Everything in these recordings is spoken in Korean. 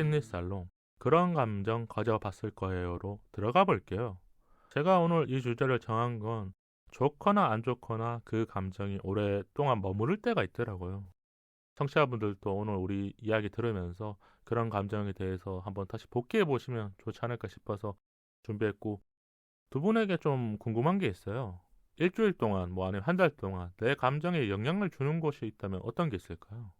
심리살롱 그런 감정 가져봤을 거예요로 들어가 볼게요. 제가 오늘 이 주제를 정한 건 좋거나 안 좋거나 그 감정이 오랫동안 머무를 때가 있더라고요. 청취자분들도 오늘 우리 이야기 들으면서 그런 감정에 대해서 한번 다시 복귀해 보시면 좋지 않을까 싶어서 준비했고, 두 분에게 좀 궁금한 게 있어요. 일주일 동안 뭐 아니면 한 달 동안 내 감정에 영향을 주는 것이 있다면 어떤 게 있을까요?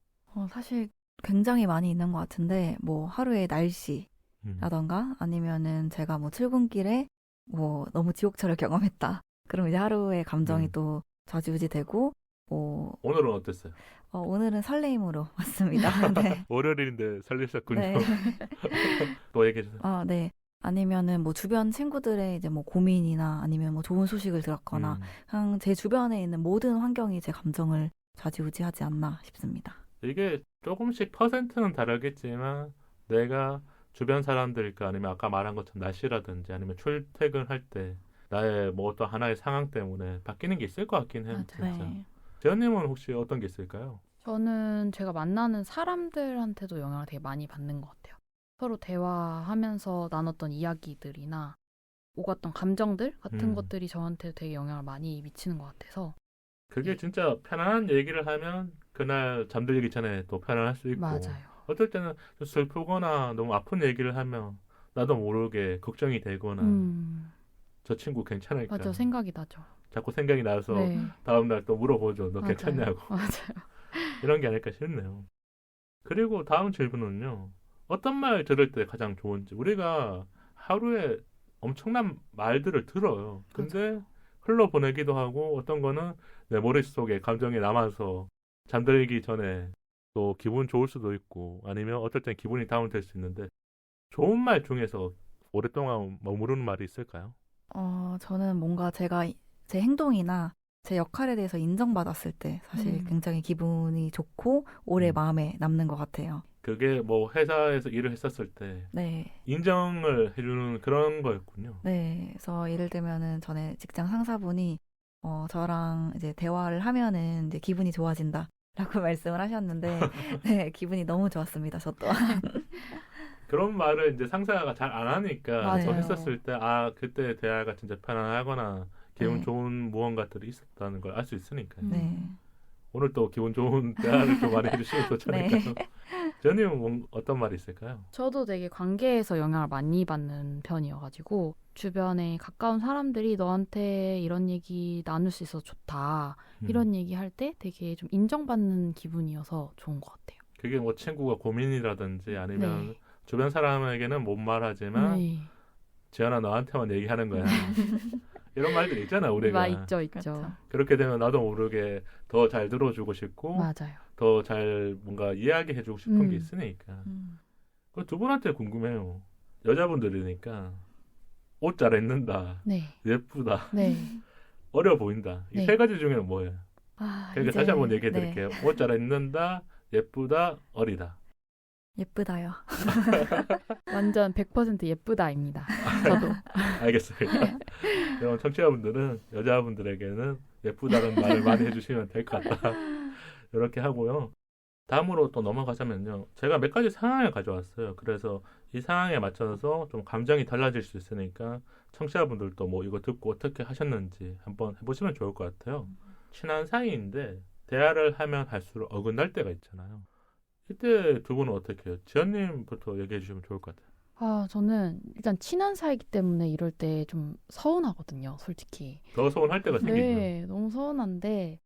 사실 굉장히 많이 있는 것 같은데, 뭐 하루의 음. 날씨라던가 아니면은 제가 뭐 출근길에 뭐 너무 지옥철을 경험했다. 그럼 이제 하루의 감정이 음. 또 좌지우지되고, 뭐 오늘은 어땠어요? 오늘은 설레임으로 왔습니다. 네. 월요일인데 설레셨군요. 네. 또 얘기해 주세요. 네. 아니면은 뭐 주변 친구들의 이제 뭐 고민이나 아니면 뭐 좋은 소식을 들었거나, 음. 그냥 제 주변에 있는 모든 환경이 제 감정을 좌지우지하지 않나 싶습니다. 이게 조금씩 퍼센트는 다르겠지만 내가 주변 사람들과 아니면 아까 말한 것처럼 날씨라든지 아니면 출퇴근할 때 나의 뭐 어떤 하나의 상황 때문에 바뀌는 게 있을 것 같긴 해요. 맞아요. 진짜. 네. 재현님은 혹시 어떤 게 있을까요? 저는 제가 만나는 사람들한테도 영향을 되게 많이 받는 것 같아요. 서로 대화하면서 나눴던 이야기들이나 오갔던 감정들 같은 것들이 저한테 되게 영향을 많이 미치는 것 같아서. 그게 네. 진짜 편안한 얘기를 하면 그날 잠들기 전에 또 편안할 수 있고, 맞아요. 어떨 때는 좀 슬프거나 너무 아픈 얘기를 하면 나도 모르게 걱정이 되거나 저 친구 괜찮을까 맞아. 생각이 나죠. 자꾸 생각이 나서 네. 다음날 또 물어보죠. 너 맞아요. 괜찮냐고. 맞아요. 이런 게 아닐까 싶네요. 그리고 다음 질문은요. 어떤 말 들을 때 가장 좋은지. 우리가 하루에 엄청난 말들을 들어요. 근데 흘러보내기도 하고 어떤 거는 내 머릿속에 감정이 남아서 잠들기 전에 또 기분 좋을 수도 있고 아니면 어떨 땐 기분이 다운될 수 있는데 좋은 말 중에서 오랫동안 머무르는 말이 있을까요? 저는 뭔가 제가 제 행동이나 제 역할에 대해서 인정받았을 때 사실 굉장히 기분이 좋고 오래 음. 마음에 남는 것 같아요. 그게 뭐 회사에서 일을 했었을 때 네. 인정을 해주는 그런 거였군요. 네. 그래서 예를 들면은 전에 직장 상사분이 저랑 이제 대화를 하면은 이제 기분이 좋아진다라고 말씀을 하셨는데, 네, 기분이 너무 좋았습니다. 저 또한. 그런 말을 이제 상사가 잘 안 하니까 또 맞아요. 했었을 때, 아, 그때 대화가 진짜 편안하거나 기분 네. 좋은 무언가들이 있었다는 걸 알 수 있으니까요. 네. 오늘 또 기분 좋은 대화를 좀 많이 해주시면 좋지 네. 않을까요? 저님은 어떤 말이 있을까요? 저도 되게 관계에서 영향을 많이 받는 편이어가지고 주변에 가까운 사람들이 너한테 이런 얘기 나눌 수 있어서 좋다. 이런 얘기 할 때 되게 좀 인정받는 기분이어서 좋은 것 같아요. 그게 뭐 친구가 고민이라든지 아니면 네. 주변 사람에게는 못 말하지만 네. 지연아 너한테만 얘기하는 거야. 이런 말들 있잖아 우리가. 있죠. 그렇죠. 그렇게 되면 나도 모르게 더 잘 들어주고 싶고 맞아요. 더 잘 뭔가 이야기해주고 싶은 게 음. 있으니까. 음. 그 두 분한테 궁금해요. 여자분들이니까 옷 잘 입는다, 네. 예쁘다, 네. 어려 보인다. 이 네. 세 가지 중에는 뭐예요? 그러니까 이제, 다시 한번 얘기해 네. 드릴게요. 옷 잘 입는다, 예쁘다, 어리다. 예쁘다요. 완전 100% 예쁘다입니다. 저도. 알겠습니다. 그럼 청취자분들은 여자분들에게는 예쁘다는 말을 많이 해주시면 될 것 같다. 이렇게 하고요. 다음으로 또 넘어가자면요. 제가 몇 가지 상황을 가져왔어요. 그래서 이 상황에 맞춰서 좀 감정이 달라질 수 있으니까 청취자분들도 뭐 이거 듣고 어떻게 하셨는지 한번 해보시면 좋을 것 같아요. 친한 사이인데 대화를 하면 할수록 어긋날 때가 있잖아요. 이때 두 분은 어떻게 해요? 지연님부터 얘기해 주시면 좋을 것 같아요. 저는 일단 친한 사이기 때문에 이럴 때 좀 서운하거든요, 솔직히. 더 서운할 때가 생기죠. 네, 너무 서운한데,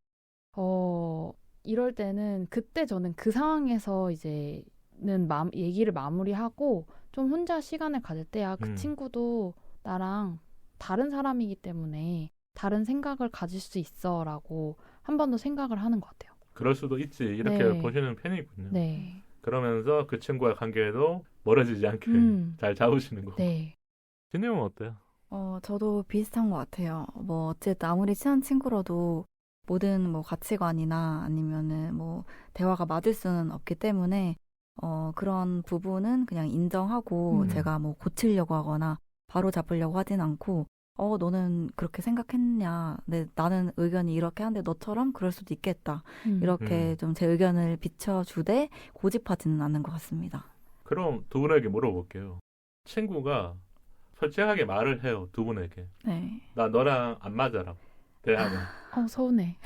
이럴 때는 그때 저는 그 상황에서 이제는 얘기를 마무리하고 좀 혼자 시간을 가질 때야 그 친구도 나랑 다른 사람이기 때문에 다른 생각을 가질 수 있어라고 한 번 더 생각을 하는 것 같아요. 그럴 수도 있지. 이렇게 네. 보시는 편이군요. 네. 그러면서 그 친구와의 관계도 멀어지지 않게 잘 잡으시는 거. 네. 진영은 어때요? 저도 비슷한 것 같아요. 뭐 어쨌든 아무리 친한 친구라도 모든 뭐 가치관이나 아니면은 뭐 대화가 맞을 수는 없기 때문에 그런 부분은 그냥 인정하고 제가 뭐 고치려고 하거나 바로 잡으려고 하진 않고 너는 그렇게 생각했냐? 근데 나는 의견이 이렇게 한데 너처럼 그럴 수도 있겠다. 이렇게 좀 제 의견을 비춰주되 고집하지는 않는 것 같습니다. 그럼 두 분에게 물어볼게요. 친구가 솔직하게 말을 해요. 두 분에게. 네. 나 너랑 안 맞아라고. 대하면. 서운해.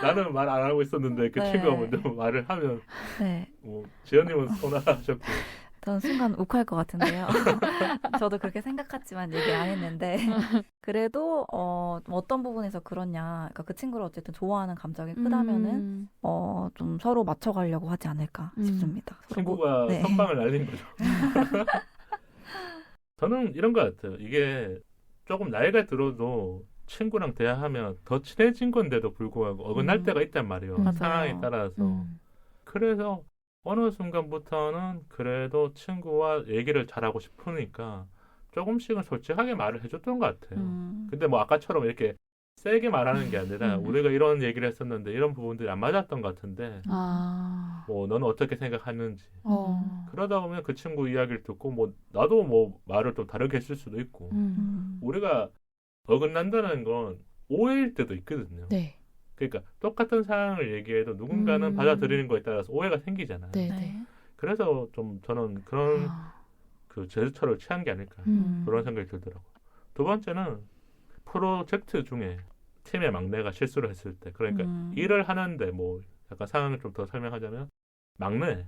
나는 말 안 하고 있었는데 그 네. 친구가 먼저 말을 하면 네. 뭐 지연님은 서운하셨고 저는 순간 욱할 것 같은데요. 저도 그렇게 생각했지만 얘기 안 했는데 그래도 어떤 부분에서 그러냐. 그러니까 그 친구를 어쨌든 좋아하는 감정이 크다면은 좀 서로 맞춰가려고 하지 않을까 싶습니다. 서로 친구가 네. 선빵을 날린 거죠. 저는 이런 것 같아요. 이게 조금 나이가 들어도 친구랑 대화하면 더 친해진 건데도 불구하고 어긋날 때가 있단 말이에요. 맞아요. 상황에 따라서. 그래서 어느 순간부터는 그래도 친구와 얘기를 잘하고 싶으니까 조금씩은 솔직하게 말을 해줬던 것 같아요. 근데 뭐 아까처럼 이렇게 세게 말하는 게 아니라 우리가 이런 얘기를 했었는데 이런 부분들이 안 맞았던 것 같은데 뭐 너는 어떻게 생각하는지 그러다 보면 그 친구 이야기를 듣고 뭐 나도 뭐 말을 좀 다르게 했을 수도 있고 우리가 어긋난다는 건 오해일 때도 있거든요. 네. 그러니까 똑같은 상황을 얘기해도 누군가는 받아들이는 거에 따라서 오해가 생기잖아요. 네. 네. 그래서 좀 저는 그런 그 제스처를 취한 게 아닐까 그런 생각이 들더라고요. 두 번째는 프로젝트 중에 팀의 막내가 실수를 했을 때 그러니까 일을 하는데 뭐 약간 상황을 좀 더 설명하자면 막내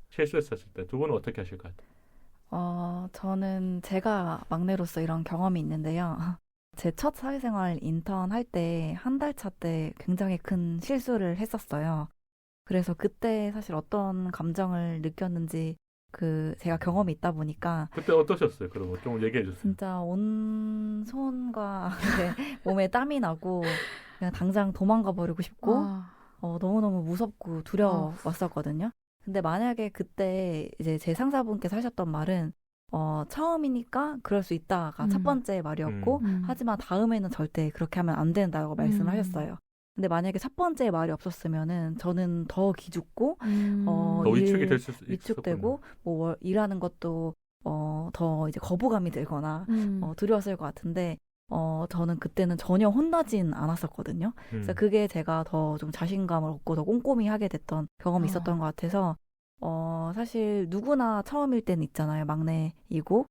실수했었을 때 두 분은 어떻게 하실 것 같아요? 저는 제가 막내로서 이런 경험이 있는데요. 제 첫 사회생활 인턴 할 때 한 달 차 때 굉장히 큰 실수를 했었어요. 그래서 그때 사실 어떤 감정을 느꼈는지 제가 경험이 있다 보니까 그때 어떠셨어요? 그런 거 좀 얘기해 주세요. 진짜 온 손과 몸에 땀이 나고 그냥 당장 도망가 버리고 싶고 너무너무 무섭고 두려웠었거든요. 근데 만약에 그때 이제 제 상사분께서 하셨던 말은 처음이니까 그럴 수 있다가 첫 번째 말이었고 하지만 다음에는 절대 그렇게 하면 안 된다고 말씀을 하셨어요. 근데 만약에 첫 번째 말이 없었으면은 저는 더 기죽고 더 위축이 될 수 있었군요. 위축되고 뭐 일하는 것도 더 이제 거부감이 들거나 두려웠을 것 같은데 저는 그때는 전혀 혼나진 않았었거든요. 그래서 그게 제가 더 좀 자신감을 얻고 더 꼼꼼히 하게 됐던 경험이 있었던 것 같아서 사실 누구나 처음일 때는 있잖아요. 막내이고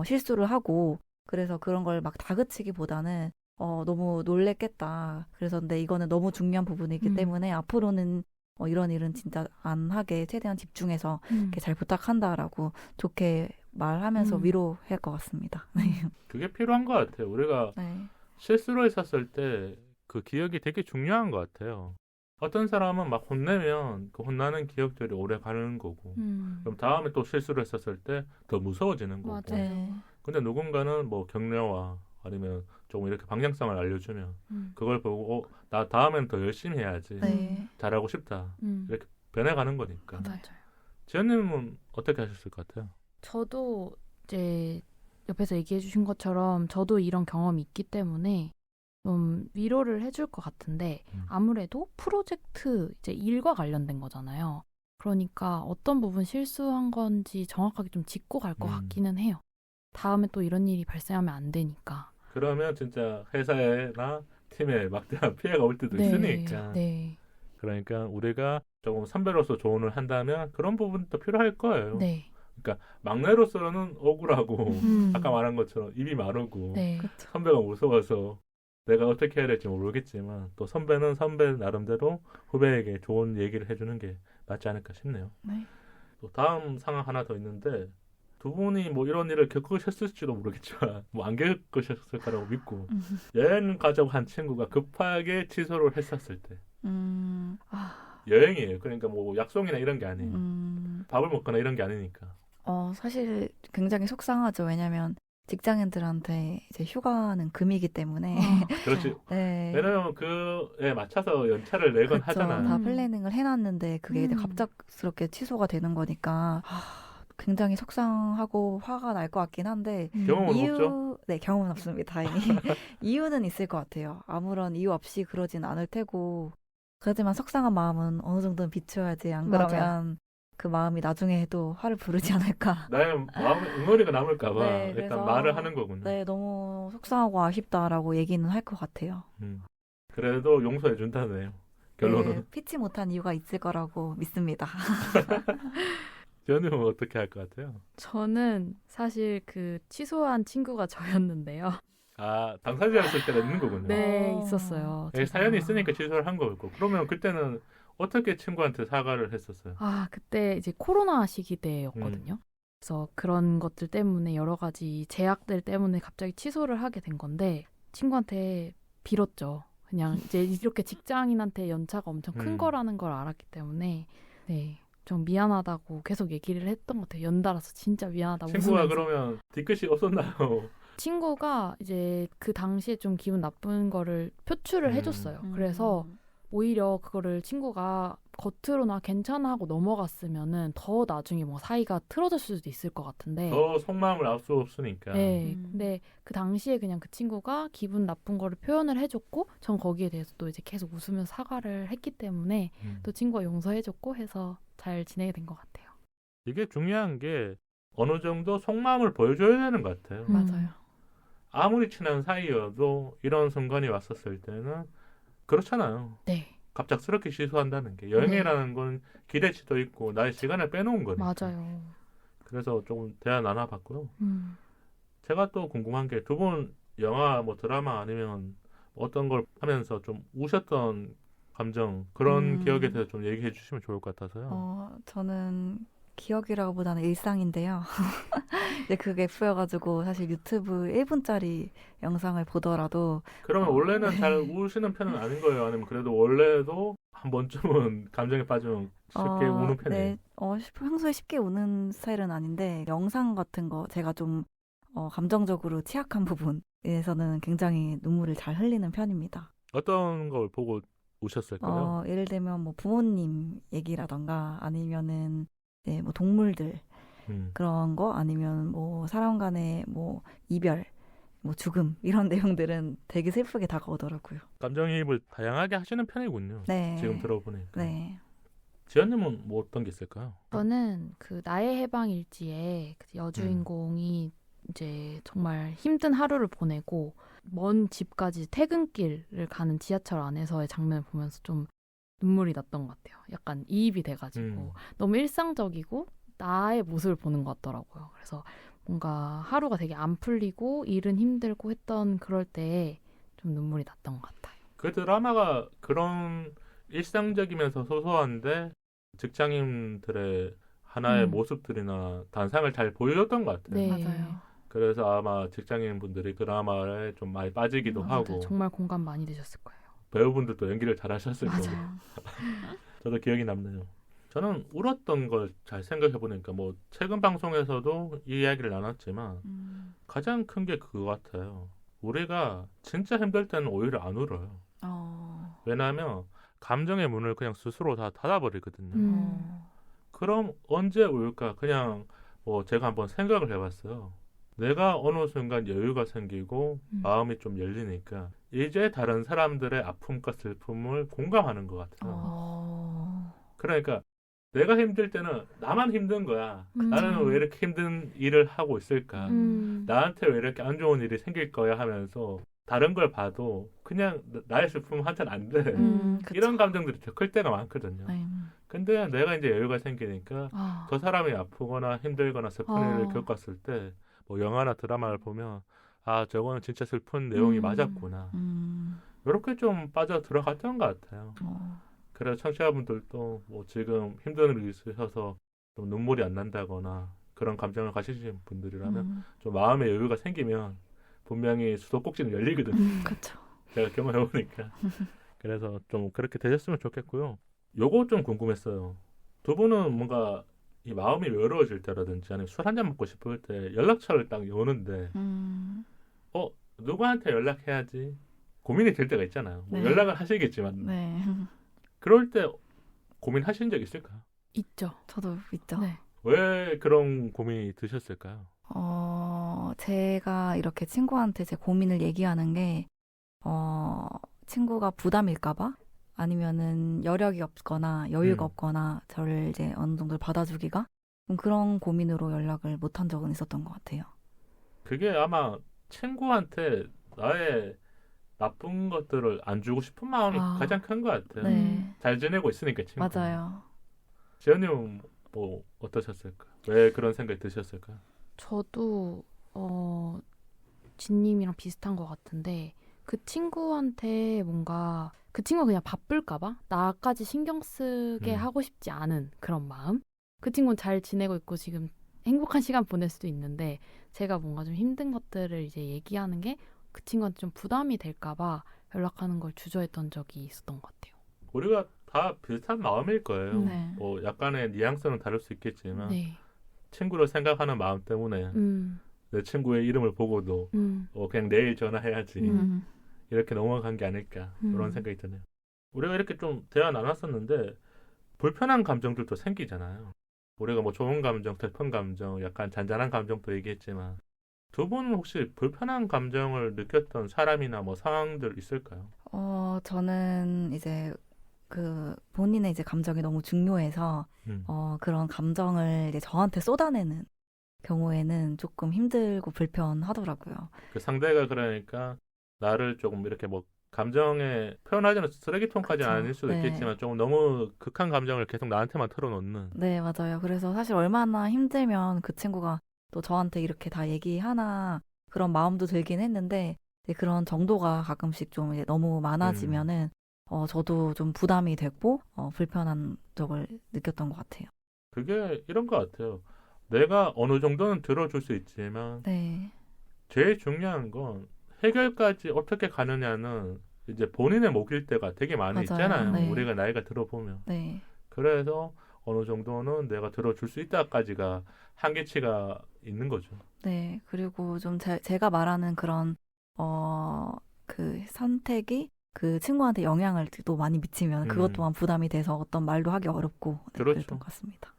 실수를 하고 그래서 그런 걸 막 다그치기보다는 너무 놀랬겠다. 그래서 근데 이거는 너무 중요한 부분이기 때문에 앞으로는 이런 일은 진짜 안 하게 최대한 집중해서 이렇게 잘 부탁한다라고 좋게 말하면서 위로할 것 같습니다. 네. 그게 필요한 것 같아요. 우리가 네. 실수를 했었을 때 그 기억이 되게 중요한 것 같아요. 어떤 사람은 막 혼내면 그 혼나는 기억들이 오래 가는 거고 그럼 다음에 또 실수를 했었을 때 더 무서워지는 거고 네. 근데 누군가는 뭐 격려와 아니면 조금 이렇게 방향성을 알려주면 그걸 보고 나 다음엔 더 열심히 해야지 네. 잘하고 싶다 이렇게 변해가는 거니까 맞아요. 지연님은 어떻게 하셨을 것 같아요? 저도 이제 옆에서 얘기해 주신 것처럼 저도 이런 경험이 있기 때문에 좀 위로를 해줄 것 같은데 아무래도 프로젝트 이제 일과 관련된 거잖아요. 그러니까 어떤 부분 실수한 건지 정확하게 좀 짚고 갈 것 같기는 해요. 다음에 또 이런 일이 발생하면 안 되니까. 그러면 진짜 회사나 팀에 막대한 피해가 올 때도 있으니까 네. 그러니까 우리가 조금 선배로서 조언을 한다면 그런 부분도 필요할 거예요. 네. 그러니까 막내로서는 억울하고 아까 말한 것처럼 입이 마르고 네. 선배가 무서워서 내가 어떻게 해야 될지 모르겠지만 또 선배는 선배 나름대로 후배에게 좋은 얘기를 해주는 게 맞지 않을까 싶네요. 네. 또 다음 상황 하나 더 있는데 두 분이 뭐 이런 일을 겪으셨을지도 모르겠지만 뭐 안 겪으셨을 거라고 믿고 여행 가자고 한 친구가 급하게 취소를 했었을 때 여행이에요. 그러니까 뭐 약속이나 이런 게 아니에요. 밥을 먹거나 이런 게 아니니까. 사실 굉장히 속상하죠. 왜냐면 직장인들한테 이제 휴가는 금이기 때문에. 그렇지. 네. 왜냐면 그에 맞춰서 연차를 내건 그쵸. 하잖아요. 다 플래닝을 해놨는데 그게 이제 갑작스럽게 취소가 되는 거니까 굉장히 속상하고 화가 날 것 같긴 한데 경험은 없죠? 네, 경험은 없습니다. 다행히. 이유는 있을 것 같아요. 아무런 이유 없이 그러진 않을 테고 하지만 속상한 마음은 어느 정도는 비춰야지. 안 그러면 그 마음이 나중에 또 화를 부르지 않을까. 나의 마음에 응어리가 남을까봐 네, 일단 그래서 말을 하는 거군요. 네, 너무 속상하고 아쉽다라고 얘기는 할 것 같아요. 그래도 용서해 준다네요. 결론은. 네, 피치 못한 이유가 있을 거라고 믿습니다. 지연님은 어떻게 할 것 같아요? 저는 사실 그 취소한 친구가 저였는데요. 아, 당사자였을 때가 있는 거군요. 네, 어. 있었어요. 예, 사연이 제가. 있으니까 취소를 한 거고. 그러면 그때는 어떻게 친구한테 사과를 했었어요? 아, 그때 이제 코로나 시기 때였거든요. 그래서 그런 것들 때문에 여러 가지 제약들 때문에 갑자기 취소를 하게 된 건데 친구한테 빌었죠. 그냥 이제 이렇게 직장인한테 연차가 엄청 큰 거라는 걸 알았기 때문에 네, 좀 미안하다고 계속 얘기를 했던 것 같아요. 연달아서 진짜 미안하다고 친구가 웃으면서. 그러면 뒤끝이 없었나요? 친구가 이제 그 당시에 좀 기분 나쁜 거를 표출을 해줬어요. 그래서 오히려 그거를 친구가 겉으로나 괜찮아 하고 넘어갔으면은 더 나중에 뭐 사이가 틀어졌을 수도 있을 것 같은데. 더 속마음을 알 수 없으니까. 네. 근데 그 당시에 그냥 그 친구가 기분 나쁜 거를 표현을 해줬고 전 거기에 대해서 또 이제 계속 웃으면서 사과를 했기 때문에 또 친구가 용서해줬고 해서 잘 지내게 된 것 같아요. 이게 중요한 게 어느 정도 속마음을 보여줘야 되는 것 같아요. 맞아요. 아무리 친한 사이여도 이런 순간이 왔었을 때는 그렇잖아요. 네. 갑작스럽게 취소한다는 게 여행이라는 건 기대치도 있고 나의 시간을 빼놓은 거니까. 맞아요. 그래서 조금 대화 나눠봤고요. 음. 제가 또 궁금한 게 두 분 영화 뭐 드라마 아니면 어떤 걸 하면서 좀 우셨던 감정 그런 기억에 대해서 좀 얘기해 주시면 좋을 것 같아서요. 저는 기억이라고보다는 일상인데요. 근데 그게 F여가지고 사실 유튜브 1분짜리 영상을 보더라도 그러면 원래는 잘 우시는 편은 아닌 거예요? 아니면 그래도 원래도 한 번쯤은 감정에 빠지면 쉽게 우는 편이에요? 네, 평소에 쉽게 우는 스타일은 아닌데 영상 같은 거 제가 좀 감정적으로 취약한 부분에서는 굉장히 눈물을 잘 흘리는 편입니다. 어떤 걸 보고 우셨을까요? 예를 들면 뭐 부모님 얘기라던가 아니면은 네, 뭐 동물들 그런 거 아니면 뭐 사람 간의 뭐 이별, 뭐 죽음 이런 내용들은 되게 슬프게 다가오더라고요. 감정이입을 다양하게 하시는 편이군요. 네. 지금 들어보니까. 네. 지연님은 뭐 어떤 게 있을까요? 저는 그 나의 해방 일지에 그 여주인공이 이제 정말 힘든 하루를 보내고 먼 집까지 퇴근길을 가는 지하철 안에서의 장면을 보면서 좀 눈물이 났던 것 같아요. 약간 이입이 돼가지고 너무 일상적이고 나의 모습을 보는 것 같더라고요. 그래서 뭔가 하루가 되게 안 풀리고 일은 힘들고 했던 그럴 때에 좀 눈물이 났던 것 같아요. 그 드라마가 그런 일상적이면서 소소한데 직장인들의 하나의 모습들이나 단상을 잘 보여줬던 것 같아요. 네. 맞아요. 그래서 아마 직장인분들이 그 드라마에 좀 많이 빠지기도 맞아요. 하고 정말 공감 많이 되셨을 거예요. 배우분들도 연기를 잘하셨을 거고 맞아요. 저도 기억이 남네요. 저는 울었던 걸 잘 생각해 보니까 뭐 최근 방송에서도 이 이야기를 나눴지만 가장 큰 게 그거 같아요. 우리가 진짜 힘들 때는 오히려 안 울어요. 왜냐하면 감정의 문을 그냥 스스로 다 닫아버리거든요. 그럼 언제 울까? 그냥 뭐 제가 한번 생각을 해봤어요. 내가 어느 순간 여유가 생기고 마음이 좀 열리니까 이제 다른 사람들의 아픔과 슬픔을 공감하는 것 같아요. 그러니까 내가 힘들 때는 나만 힘든 거야. 나는 왜 이렇게 힘든 일을 하고 있을까? 나한테 왜 이렇게 안 좋은 일이 생길 거야 하면서 다른 걸 봐도 그냥 나의 슬픔 한테는 안 돼. 이런 감정들이 더 클 때가 많거든요. 근데 내가 이제 여유가 생기니까 더 사람이 아프거나 힘들거나 슬픈 일을 겪었을 때 뭐 영화나 드라마를 보면 아 저거는 진짜 슬픈 내용이 맞았구나. 이렇게 좀 빠져 들어갔던 것 같아요. 그래서 청취자분들도 뭐 지금 힘든 일이 있으셔서 좀 눈물이 안 난다거나 그런 감정을 가지신 분들이라면 좀 마음의 여유가 생기면 분명히 수도꼭지는 열리거든요. 그렇죠. 제가 경험해보니까. 그래서 좀 그렇게 되셨으면 좋겠고요. 요거 좀 궁금했어요. 두 분은 뭔가 이 마음이 외로워질 때라든지 아니면 술 한잔 먹고 싶을 때 연락처를 딱 여는데 누구한테 연락해야지 고민이 될 때가 있잖아요. 뭐 네. 연락을 하시겠지만 네. 그럴 때 고민하신 적 있을까요? 있죠. 저도 있죠. 네. 왜 그런 고민이 드셨을까요? 제가 이렇게 친구한테 제 고민을 얘기하는 게, 친구가 부담일까봐? 아니면은 여력이 없거나 여유가 없거나 저를 이제 어느 정도 받아주기가? 그런 고민으로 연락을 못한 적은 있었던 것 같아요. 그게 아마 친구한테 나의 나쁜 것들을 안 주고 싶은 마음이 가장 큰 것 같아요. 네. 잘 지내고 있으니까 친구. 맞아요. 지연님은 뭐 어떠셨을까? 왜 그런 생각이 드셨을까? 저도 진님이랑 비슷한 것 같은데 그 친구한테 뭔가 그 친구가 그냥 바쁠까봐 나까지 신경 쓰게 하고 싶지 않은 그런 마음. 그 친구는 잘 지내고 있고 지금 행복한 시간 보낼 수도 있는데 제가 뭔가 좀 힘든 것들을 이제 얘기하는 게 그 친구한테 좀 부담이 될까봐 연락하는 걸 주저했던 적이 있었던 것 같아요. 우리가 다 비슷한 마음일 거예요. 네. 뭐 약간의 뉘앙스는 다를 수 있겠지만 네. 친구를 생각하는 마음 때문에 내 친구의 이름을 보고도 그냥 내일 전화해야지 이렇게 넘어간 게 아닐까 그런 생각이 드네요. 우리가 이렇게 좀 대화 나눴었는데 불편한 감정들도 생기잖아요. 우리가 뭐 좋은 감정, 슬픈 감정, 약간 잔잔한 감정도 얘기했지만 두 분은 혹시 불편한 감정을 느꼈던 사람이나 뭐 상황들 있을까요? 저는 이제 그 본인의 이제 감정이 너무 중요해서 그런 감정을 이제 저한테 쏟아내는 경우에는 조금 힘들고 불편하더라고요. 그 상대가 그러니까 나를 조금 이렇게 뭐 감정에 표현하자면 쓰레기통까지는 그쵸. 아닐 수도 네. 있겠지만 조금 너무 극한 감정을 계속 나한테만 털어놓는 네, 맞아요. 그래서 사실 얼마나 힘들면 그 친구가 또 저한테 이렇게 다 얘기하나 그런 마음도 들긴 했는데 이제 그런 정도가 가끔씩 좀 이제 너무 많아지면은 저도 좀 부담이 됐고 불편한 적을 느꼈던 것 같아요. 그게 이런 것 같아요. 내가 어느 정도는 들어줄 수 있지만 네, 제일 중요한 건 해결까지 어떻게 가느냐는 이제 본인의 몫일 때가 되게 많이 맞아요. 있잖아요. 네. 우리가 나이가 들어보면. 네, 그래서 어느 정도는 내가 들어줄 수 있다까지가 한계치가 있는 거죠. 네. 그리고 좀 제가 말하는 그런 그 선택이 그 친구한테 영향을 또 많이 미치면 그것 또한 부담이 돼서 어떤 말도 하기 어렵고 네, 그렇죠. 그랬던 것 같습니다.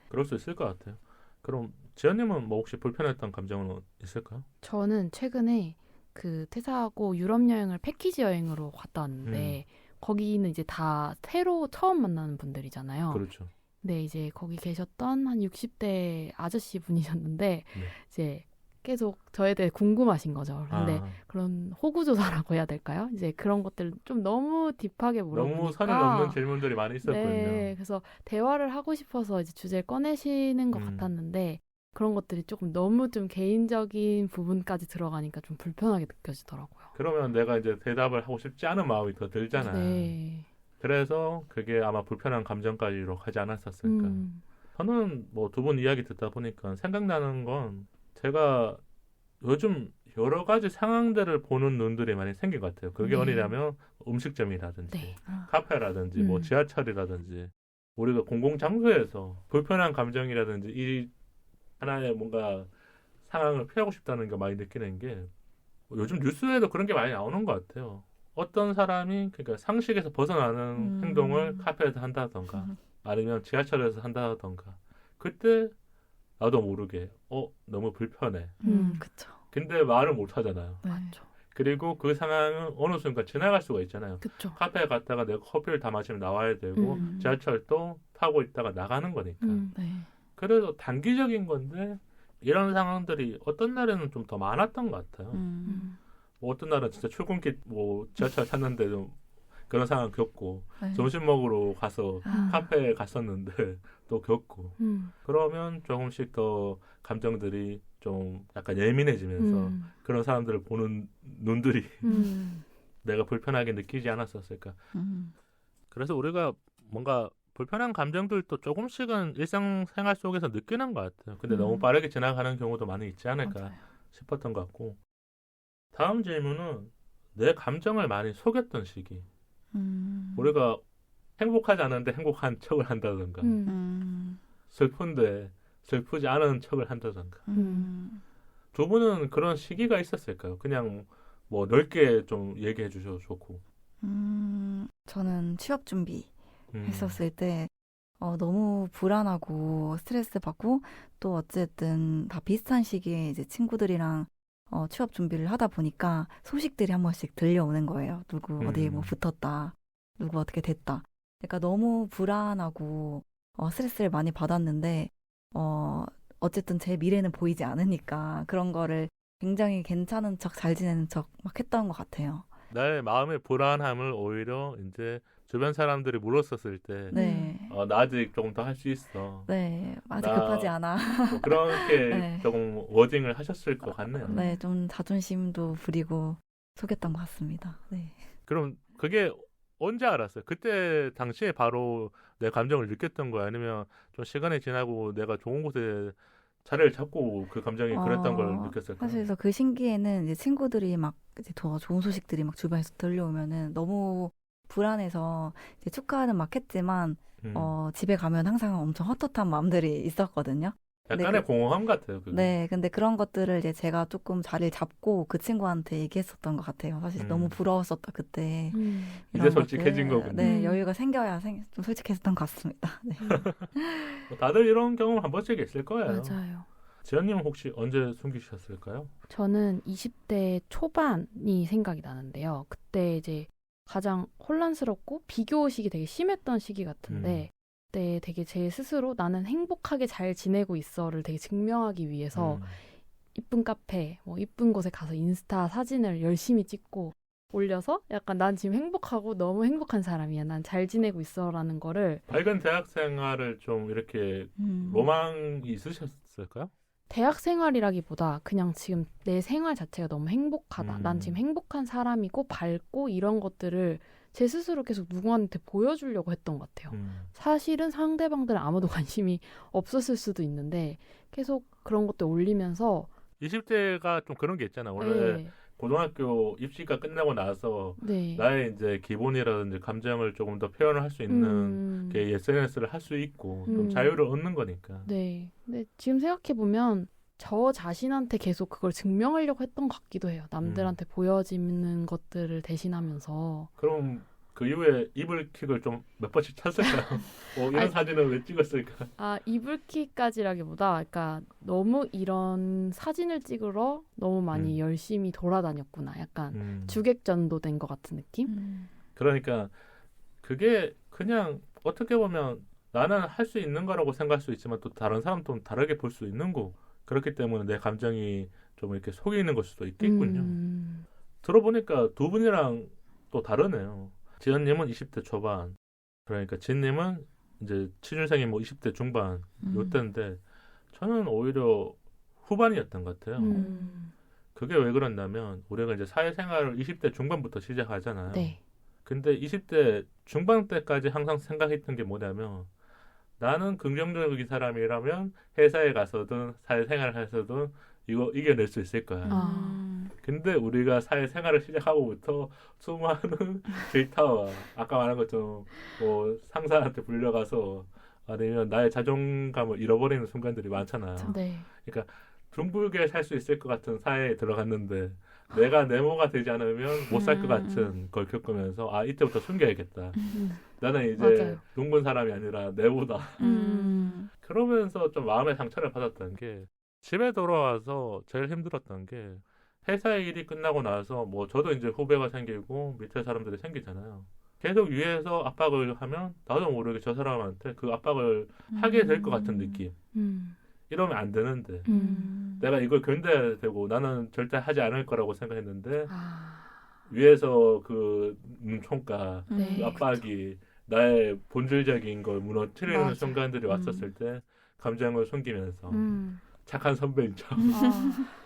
그럴 수 있을 것 같아요. 그럼 지연님은 뭐 혹시 불편했던 감정은 있을까요? 저는 최근에 그 퇴사하고 유럽 여행을 패키지 여행으로 갔다 왔는데 거기는 이제 다 새로 처음 만나는 분들이잖아요. 그렇죠. 네, 이제 거기 계셨던 한 60대 아저씨 분이셨는데 이제 계속 저에 대해 궁금하신 거죠. 근데 그런 호구조사라고 해야 될까요? 이제 그런 것들 좀 너무 딥하게 물어보니까 너무 선을 넘는 질문들이 많이 있었거든요. 네, 그래서 대화를 하고 싶어서 이제 주제를 꺼내시는 것 같았는데 그런 것들이 조금 너무 좀 개인적인 부분까지 들어가니까 좀 불편하게 느껴지더라고요. 그러면 내가 이제 대답을 하고 싶지 않은 마음이 더 들잖아요. 네. 그래서 그게 아마 불편한 감정까지로 가지 않았었을까. 저는 뭐 두 분 이야기 듣다 보니까 생각나는 건 제가 요즘 여러 가지 상황들을 보는 눈들이 많이 생긴 것 같아요. 그게 네. 어디냐면 음식점이라든지 네. 카페라든지 뭐 지하철이라든지 우리가 공공장소에서 불편한 감정이라든지 이 하나의 뭔가 상황을 피하고 싶다는 게 많이 느끼는 게 요즘 뉴스에도 그런 게 많이 나오는 것 같아요. 어떤 사람이 그러니까 상식에서 벗어나는 행동을 카페에서 한다던가 아니면 지하철에서 한다던가 그때 나도 모르게 너무 불편해. 그쵸. 근데 말을 못 하잖아요. 네. 맞죠. 그리고 그 상황은 어느 순간 지나갈 수가 있잖아요. 그쵸. 카페에 갔다가 내가 커피를 다 마시면 나와야 되고 지하철도 타고 있다가 나가는 거니까. 네. 그래서 단기적인 건데 이런 상황들이 어떤 날에는 좀 더 많았던 것 같아요. 뭐 어떤 날은 진짜 출근길 뭐 지하철 탔는데 좀 그런 상황 겪고 네. 점심 먹으러 가서 카페에 갔었는데 또 겪고 그러면 조금씩 더 감정들이 좀 약간 예민해지면서 그런 사람들을 보는 눈들이 내가 불편하게 느끼지 않았었을까. 그래서 우리가 뭔가 불편한 감정들도 조금씩은 일상생활 속에서 느끼는 것 같아요. 근데 너무 빠르게 지나가는 경우도 많이 있지 않을까 맞아요. 싶었던 것 같고. 다음 질문은 내 감정을 많이 속였던 시기. 우리가 행복하지 않은데 행복한 척을 한다던가 슬픈데 슬프지 않은 척을 한다던가 두 분은 그런 시기가 있었을까요? 그냥 뭐 넓게 좀 얘기해 주셔도 좋고. 저는 취업 준비 했었을 때 너무 불안하고 스트레스 받고 또 어쨌든 다 비슷한 시기에 이제 친구들이랑 취업 준비를 하다 보니까 소식들이 한 번씩 들려오는 거예요. 누구 어디에 뭐 붙었다, 누구 어떻게 됐다. 그러니까 너무 불안하고 스트레스를 많이 받았는데 어쨌든 제 미래는 보이지 않으니까 그런 거를 굉장히 괜찮은 척, 잘 지내는 척 막 했던 것 같아요. 나의 마음의 불안함을 오히려 이제 주변 사람들이 물었었을 때 네. 나 아직 조금 더 할 수 있어. 네. 아직 나- 급하지 않아. 뭐 그렇게 네. 조금 워딩을 하셨을 것 같네요. 네. 좀 자존심도 부리고 속였던 것 같습니다. 네. 그럼 그게 언제 알았어요? 그때 당시에 바로 내 감정을 느꼈던 거야? 아니면 좀 시간이 지나고 내가 좋은 곳에 자리를 잡고 그 감정이 그랬던 걸 느꼈을까요? 사실 그래서 그 신기에는 이제 친구들이 막 이제 더 좋은 소식들이 막 주변에서 들려오면은 너무 불안해서 이제 축하는 막 했지만 집에 가면 항상 엄청 헛헛한 마음들이 있었거든요. 약간의 네, 공허함 같아요. 그게. 네, 근데 그런 것들을 이제 제가 조금 자리를 잡고 그 친구한테 얘기했었던 것 같아요. 사실 너무 부러웠었다 그때. 이제 솔직해진 거군요. 네, 여유가 생겨야 좀 솔직해졌던 것 같습니다. 네. 뭐 다들 이런 경험 한 번씩 있을 거예요. 맞아요. 지연님은 혹시 언제 숨기셨을까요? 저는 20대 초반이 생각이 나는데요. 그때 이제 가장 혼란스럽고 비교의식이 되게 심했던 시기 같은데 그때 되게 제 스스로 나는 행복하게 잘 지내고 있어를 되게 증명하기 위해서 이쁜 카페, 뭐 이쁜 곳에 가서 인스타 사진을 열심히 찍고 올려서 약간 난 지금 행복하고 너무 행복한 사람이야. 난 잘 지내고 있어라는 거를 밝은 대학 생활을 좀 이렇게 로망이 있으셨을까요? 대학 생활이라기보다 그냥 지금 내 생활 자체가 너무 행복하다. 난 지금 행복한 사람이고 밝고 이런 것들을 제 스스로 계속 누구한테 보여주려고 했던 것 같아요. 사실은 상대방들은 아무도 관심이 없었을 수도 있는데 계속 그런 것들 올리면서 20대가 좀 그런 게 있잖아. 원래 네, 고등학교 입시가 끝나고 나서 네. 나의 이제 기본이라든지 감정을 조금 더 표현을 할 수 있는 게 SNS를 할 수 있고 좀 자유를 얻는 거니까. 네. 근데 지금 생각해보면 저 자신한테 계속 그걸 증명하려고 했던 것 같기도 해요. 남들한테 보여지는 것들을 대신하면서. 그럼 그 이후에 이불킥을 좀 몇 번씩 쳤을까요? 이런 아니, 사진을 왜 찍었을까? 아, 이불킥까지라기보다 그러니까 너무 이런 사진을 찍으러 너무 많이 열심히 돌아다녔구나. 약간 주객전도 된 것 같은 느낌? 그러니까 그게 그냥 어떻게 보면 나는 할 수 있는 거라고 생각할 수 있지만 또 다른 사람도 다르게 볼 수 있는 거. 그렇기 때문에 내 감정이 좀 이렇게 속이는 걸 수도 있겠군요. 들어보니까 두 분이랑 또 다르네요. 지연님은 20대 초반, 그러니까 진님은 이제 취준생이 뭐 20대 중반 요때인데 저는 오히려 후반이었던 것 같아요. 그게 왜 그랬냐면 우리가 이제 사회생활을 20대 중반부터 시작하잖아요. 네. 근데 20대 중반 때까지 항상 생각했던 게 뭐냐면 나는 긍정적인 사람이라면 회사에 가서든 사회생활을 해서든 이거 이겨낼 수 있을 거야. 근데 우리가 사회생활을 시작하고부터 수많은 데이터와 아까 말한 것처럼 뭐 상사한테 불려가서 아니면 나의 자존감을 잃어버리는 순간들이 많잖아요. 네. 그러니까 둥글게 살 수 있을 것 같은 사회에 들어갔는데 내가 네모가 되지 않으면 못 살 것 같은 걸 겪으면서 이때부터 숨겨야겠다. 나는 이제 맞아요. 둥근 사람이 아니라 네모다. 그러면서 좀 마음의 상처를 받았던 게 집에 돌아와서 제일 힘들었던 게 회사의 일이 끝나고 나서 뭐 저도 이제 후배가 생기고 밑에 사람들이 생기잖아요. 계속 위에서 압박을 하면 나도 모르게 저 사람한테 그 압박을 하게 될 것 같은 느낌. 이러면 안 되는데 내가 이걸 견뎌야 되고 나는 절대 하지 않을 거라고 생각했는데 위에서 그 눈총각 네. 그 압박이 나의 본질적인 걸 무너뜨리는 맞아. 순간들이 왔었을 때 감정을 숨기면서 착한 선배인 척.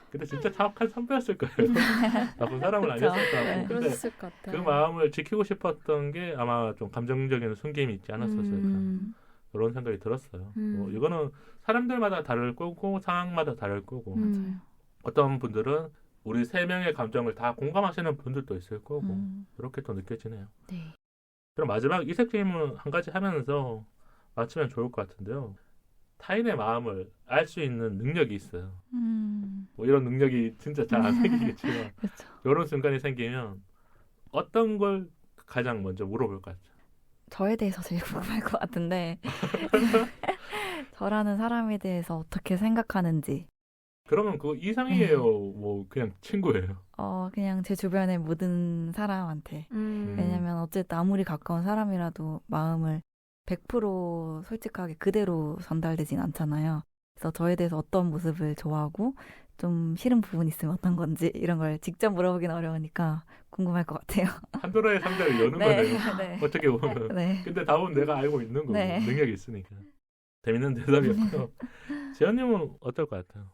근데 진짜 착한 선배였을 거예요. 나쁜 사람은 그쵸. 아니었을 거고. 네. 근데 그랬을 것 그 같아요. 마음을 지키고 싶었던 게 아마 좀 감정적인 숨김이 있지 않았었을까. 그런 생각이 들었어요. 뭐 이거는 사람들마다 다를 거고 상황마다 다를 거고 어떤 분들은 우리 세 명의 감정을 다 공감하시는 분들도 있을 거고 그렇게 또 느껴지네요. 네. 그럼 마지막 이색 질문 한 가지 하면서 마치면 좋을 것 같은데요. 타인의 마음을 알 수 있는 능력이 있어요. 뭐 이런 능력이 진짜 잘 안 생기겠지만 그렇죠. 이런 순간이 생기면 어떤 걸 가장 먼저 물어볼 것 같죠? 저에 대해서 제일 궁금할 것 같은데 저라는 사람에 대해서 어떻게 생각하는지 그러면 그거 이상이에요? 뭐 그냥 친구예요? 그냥 제 주변의 모든 사람한테 왜냐면 어쨌든 아무리 가까운 사람이라도 마음을 100% 솔직하게 그대로 전달되진 않잖아요. 그래서 저에 대해서 어떤 모습을 좋아하고 좀 싫은 부분 있으면 어떤 건지 이런 걸 직접 물어보긴 어려우니까 궁금할 것 같아요. 판도라의 상자를 여는 네, 거네요. 네. 어떻게 보면. 네. 근데 답은 내가 알고 있는 거고 네. 능력이 있으니까. 재밌는 대답이었고요. 재현님은 어떨 것 같아요?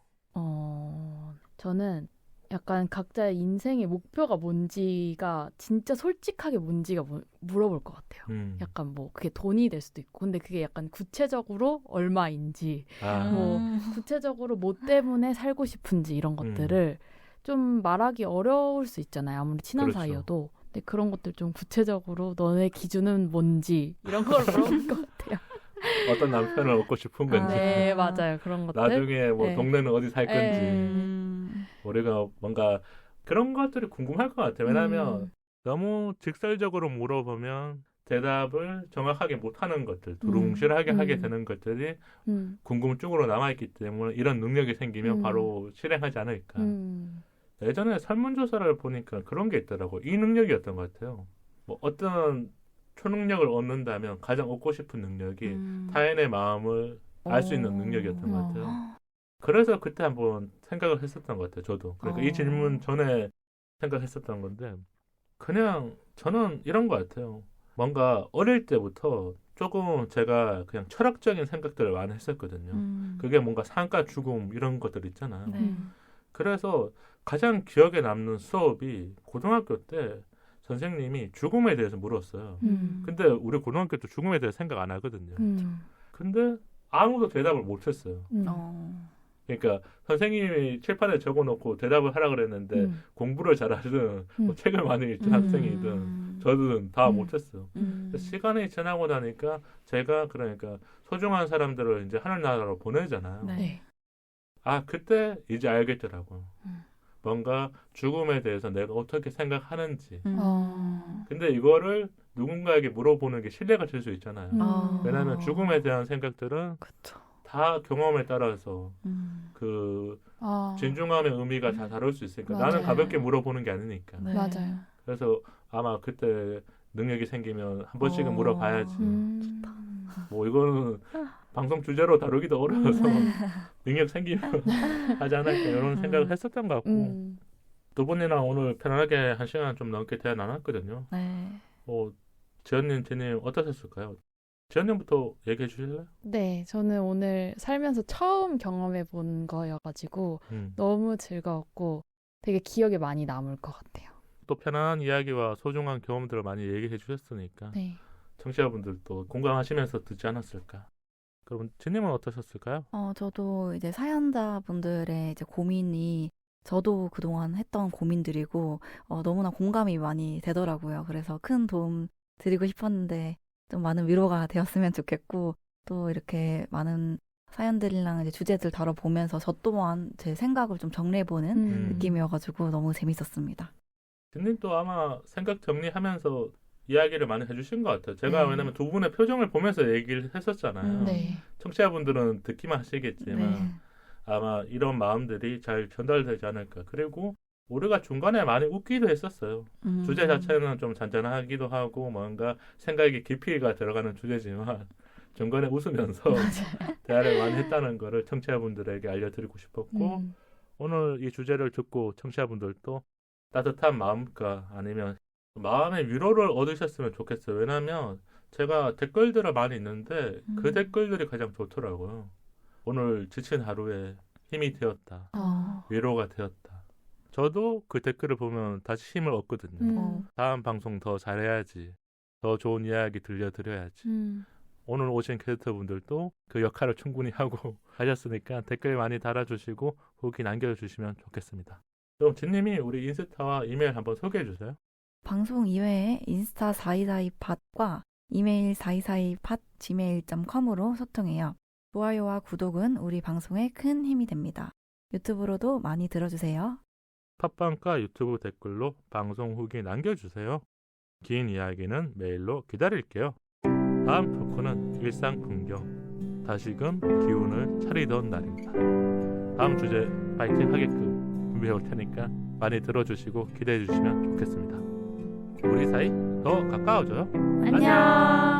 저는 약간 각자의 인생의 목표가 뭔지가 진짜 솔직하게 뭔지가 물어볼 것 같아요. 약간 뭐 그게 돈이 될 수도 있고 근데 그게 약간 구체적으로 얼마인지 뭐 구체적으로 뭐 때문에 살고 싶은지 이런 것들을 좀 말하기 어려울 수 있잖아요. 아무리 친한 그렇죠. 사이여도. 근데 그런 것들 좀 구체적으로 너네 기준은 뭔지 이런 걸 물어볼 것 같아요. 어떤 남편을 얻고 싶은 건지 네, 맞아요. 그런 것들. 나중에 뭐 네. 동네는 어디 살 건지 음. 우리가 뭔가 그런 것들이 궁금할 것 같아요. 왜냐하면 너무 직설적으로 물어보면 대답을 정확하게 못하는 것들, 두루뭉실하게 하게 되는 것들이 궁금증으로 남아있기 때문에 이런 능력이 생기면 바로 실행하지 않을까. 예전에 설문조사를 보니까 그런 게 있더라고요. 이 능력이었던 것 같아요. 뭐 어떤 초능력을 얻는다면 가장 얻고 싶은 능력이 타인의 마음을 알 수 있는 능력이었던 것 같아요. 그래서 그때 한번 생각을 했었던 것 같아요. 저도. 그러니까 이 질문 전에 생각했었던 건데 그냥 저는 이런 것 같아요. 뭔가 어릴 때부터 조금 제가 그냥 철학적인 생각들을 많이 했었거든요. 그게 뭔가 삶과 죽음 이런 것들 있잖아요. 네. 그래서 가장 기억에 남는 수업이 고등학교 때 선생님이 죽음에 대해서 물었어요. 근데 우리 고등학교 때 죽음에 대해서 생각 안 하거든요. 근데 아무도 대답을 못했어요. 그러니까 선생님이 칠판에 적어놓고 대답을 하라 그랬는데 공부를 잘하든 뭐 책을 많이 읽던 학생이든 저든 다 못했어요. 시간이 지나고 나니까 제가 그러니까 소중한 사람들을 이제 하늘나라로 보내잖아요. 네. 아 그때 이제 알겠더라고요. 뭔가 죽음에 대해서 내가 어떻게 생각하는지. 근데 이거를 누군가에게 물어보는 게 신뢰가 될 수 있잖아요. 왜냐하면 죽음에 대한 생각들은 그쵸. 다 경험에 따라서 그 진중함의 의미가 다 다를 수 있으니까 맞아요. 나는 가볍게 물어보는 게 아니니까. 네. 맞아요. 그래서 아마 그때 능력이 생기면 한 번씩은 물어봐야지. 뭐 이거는 방송 주제로 다루기도 어려워서 능력 생기면 하지 않을까 이런 생각을 했었던 것 같고 두 분이랑 오늘 편안하게 한 시간 좀 넘게 대화 나눴거든요. 네. 지연님, 제님 어떠셨을까요? 지연님부터 얘기해 주실래요? 네, 저는 오늘 살면서 처음 경험해 본 거여가지고 너무 즐거웠고 되게 기억에 많이 남을 것 같아요. 또 편안한 이야기와 소중한 경험들을 많이 얘기해 주셨으니까 네. 청취자분들도 공감하시면서 듣지 않았을까. 그럼 제님은 어떠셨을까요? 저도 이제 사연자분들의 이제 고민이 저도 그동안 했던 고민들이고 너무나 공감이 많이 되더라고요. 그래서 큰 도움 드리고 싶었는데 좀 많은 위로가 되었으면 좋겠고 또 이렇게 많은 사연들이랑 이제 주제들 다뤄보면서 저 또한 제 생각을 좀 정리해보는 느낌이어가지고 너무 재밌었습니다. 제님도 아마 생각 정리하면서 이야기를 많이 해주신 것 같아요. 제가 네. 왜냐면 두 분의 표정을 보면서 얘기를 했었잖아요. 네. 청취자분들은 듣기만 하시겠지만 네. 아마 이런 마음들이 잘 전달되지 않을까. 그리고 우리가 중간에 많이 웃기도 했었어요. 주제 자체는 좀 잔잔하기도 하고 뭔가 생각이 깊이가 들어가는 주제지만 중간에 웃으면서 대화를 많이 했다는 거를 청취자분들에게 알려드리고 싶었고 오늘 이 주제를 듣고 청취자분들도 따뜻한 마음과 아니면 마음의 위로를 얻으셨으면 좋겠어요. 왜냐하면 제가 댓글들을 많이 읽는데 그 댓글들이 가장 좋더라고요. 오늘 지친 하루에 힘이 되었다. 위로가 되었다. 저도 그 댓글을 보면 다시 힘을 얻거든요. 다음 방송 더 잘해야지. 더 좋은 이야기 들려드려야지. 오늘 오신 게스트분들도 그 역할을 충분히 하고 하셨으니까 댓글 많이 달아주시고 후기 남겨주시면 좋겠습니다. 그럼 진님이 우리 인스타와 이메일 한번 소개해 주세요. 방송 이외에 인스타 424팟과 이메일 424팟@gmail.com으로 소통해요. 좋아요와 구독은 우리 방송에 큰 힘이 됩니다. 유튜브로도 많이 들어주세요. 팟빵과 유튜브 댓글로 방송 후기 남겨주세요. 긴 이야기는 메일로 기다릴게요. 다음 토크는 일상 풍경, 다시금 기운을 차리던 날입니다. 다음 주제 파이팅 하게끔 준비해올 테니까 많이 들어주시고 기대해 주시면 좋겠습니다. 우리 사이 더 가까워져요. 안녕.